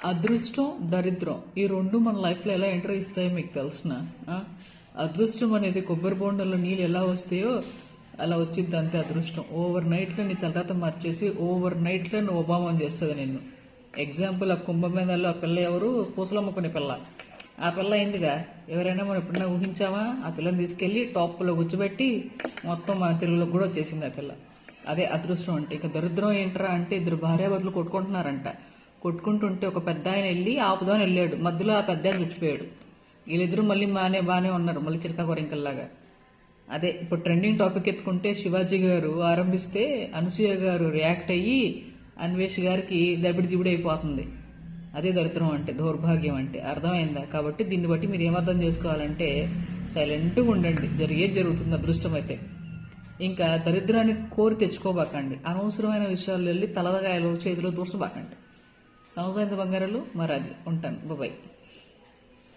అదృష్టం దరిద్రం ఈ రెండు మన లైఫ్లో ఎలా ఎంటర్ ఇస్తాయో మీకు తెలిసిన అదృష్టం అనేది కొబ్బరి బొండంలో నీళ్ళు ఎలా వస్తాయో అలా వచ్చింది అంతే అదృష్టం. ఓవర్ నైట్లో నీ తలరాత మార్చేసి ఓవర్ నైట్లో నువ్వు ఒబామం చేస్తుంది నిన్ను. ఎగ్జాంపుల్ ఆ కుంభమేళాలో ఆ పిల్ల ఎవరు, పూసలమ్ముకునే పిల్ల. ఆ పిల్ల అయిందిగా, ఎవరైనా మనం ఎప్పుడైనా ఊహించామా? ఆ పిల్లని తీసుకెళ్ళి టాప్లో కూర్చోబెట్టి మొత్తం మన తెలుగులోకి కూడా వచ్చేసింది ఆ పిల్ల. అదే అదృష్టం అంటే. ఇక దరిద్రం ఏంట్రా అంటే ఇద్దరు భార్యాభర్తలు కొట్టుకుంటున్నారంట. కొట్టుకుంటుంటే ఒక పెద్ద ఆయన వెళ్ళి ఆపుదాని వెళ్ళాడు, మధ్యలో ఆ పెద్ద ఆయన చచ్చిపోయాడు. వీళ్ళిద్దరూ మళ్ళీ బాగానే ఉన్నారు, మళ్ళీ చిరకా కొరింకల్లాగా. అదే ఇప్పుడు ట్రెండింగ్ టాపిక్ ఎత్తుకుంటే శివాజీ గారు ఆరంభిస్తే అనసూయ గారు రియాక్ట్ అయ్యి అన్వేష్ గారికి దబిడి అయిపోతుంది. అదే దరిద్రం అంటే, దౌర్భాగ్యం అంటే. అర్థమైందా? కాబట్టి దీన్ని బట్టి మీరు ఏమర్థం చేసుకోవాలంటే సైలెంట్గా ఉండండి, జరిగేది జరుగుతుంది. అదృష్టం అయితే ఇంకా దరిద్రాన్ని కోరి తెచ్చుకోబాకండి. అనవసరమైన విషయాలు వెళ్ళి తలదగాయలు చేతిలో దూర్చబాకండి. సంవత్సరం బంగారాలు మరి అది ఉంటాను. బాయ్.